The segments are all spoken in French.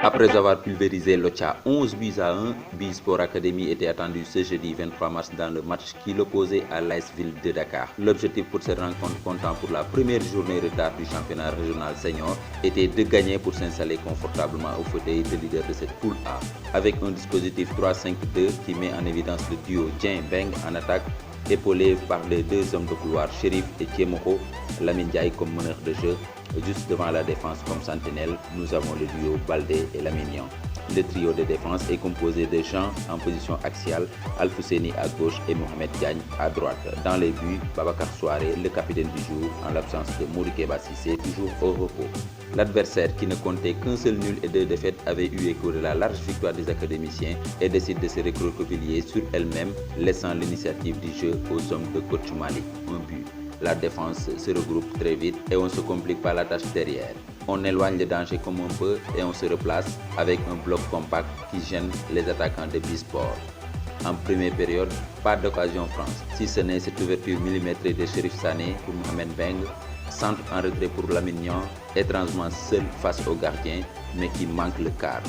Après avoir pulvérisé l'Ocha 11 buts à 1, Bisport Academy était attendu ce jeudi 23 mars dans le match qui l'opposait à l'AS Ville de Dakar. L'objectif pour cette rencontre, comptant pour la première journée retard du championnat régional senior, était de gagner pour s'installer confortablement au fauteuil de leader de cette poule A. Avec un dispositif 3-5-2 qui met en évidence le duo Dien-Beng en attaque, épaulé par les deux hommes de couloir Chérif et Thiemoko, Lamine Ndiaye comme meneur de jeu. Juste devant la défense comme sentinelle, nous avons le duo Baldé et Lamignon. Le trio de défense est composé de Jean en position axiale, Alfousseni à gauche et Mohamed Diagne à droite. Dans les buts, Babacar Souaré, le capitaine du jour, en l'absence de Modiké Bassissé, toujours au repos. L'adversaire, qui ne comptait qu'un seul nul et 2 défaites, avait eu écho de la large victoire des académiciens et décide de se recroqueviller sur elle-même, laissant l'initiative du jeu aux hommes de coach Malik. Un but. La défense se regroupe très vite et on ne se complique pas la tâche derrière. On éloigne le danger comme on peut et on se replace avec un bloc compact qui gêne les attaquants de Bisport. En première période, pas d'occasion France, si ce n'est cette ouverture millimétrée de Chérif Sané pour Mohamed Beng, centre en retrait pour Lamignon, étrangement seul face au gardien, mais qui manque le quart.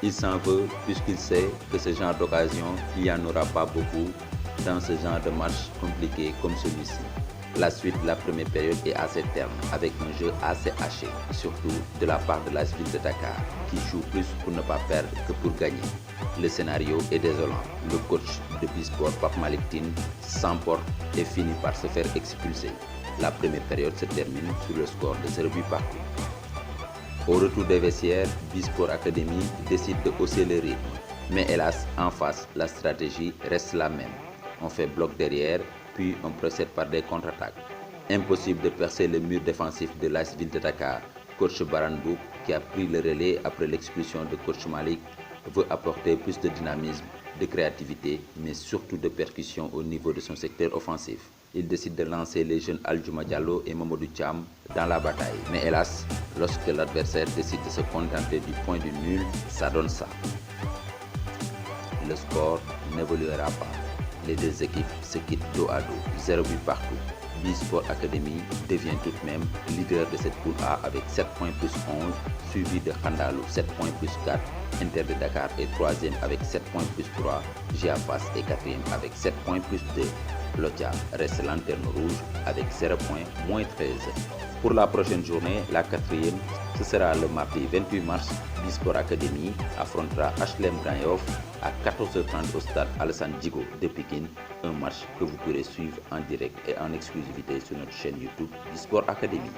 Il s'en veut puisqu'il sait que ce genre d'occasion, il n'y en aura pas beaucoup dans ce genre de match compliqué comme celui-ci. La suite de la première période est assez terne, avec un jeu assez haché, surtout de la part de l'AS Ville de Dakar, qui joue plus pour ne pas perdre que pour gagner. Le scénario est désolant. Le coach de Bisport, Pape Malick Tine, s'emporte et finit par se faire expulser. La première période se termine sur le score de 0 but partout. Au retour des vestiaires, Bisport Academy décide de hausser le rythme. Mais hélas, en face, la stratégie reste la même. On fait bloc derrière, puis on procède par des contre-attaques. Impossible de percer le mur défensif de l'AS Ville de Dakar. Coach Baranbouk, qui a pris le relais après l'expulsion de coach Malik, veut apporter plus de dynamisme, de créativité, mais surtout de percussion au niveau de son secteur offensif. Il décide de lancer les jeunes Aldjouma Diallo et Mamadou Thiam dans la bataille. Mais hélas, lorsque l'adversaire décide de se contenter du point du nul, ça donne ça. Le score n'évoluera pas. Les deux équipes se quittent dos à dos, 0 but partout. Bisport Academy devient tout de même leader de cette poule A avec 7 points plus 11, suivi de Khandalou 7 points plus 4. Inter de Dakar est 3e avec 7 points plus 3. Giafas est 4e avec 7 points plus 2. L'Ocha reste lanterne rouge avec 0 points moins 13. Pour la prochaine journée, la 4e, ce sera le mardi 28 mars. Bisport Academy affrontera HLM Grand Yoff à 14h30 au stade Alassane Djigo de Pikine. Un match que vous pourrez suivre en direct et en exclusivité sur notre chaîne YouTube Bisport Academy.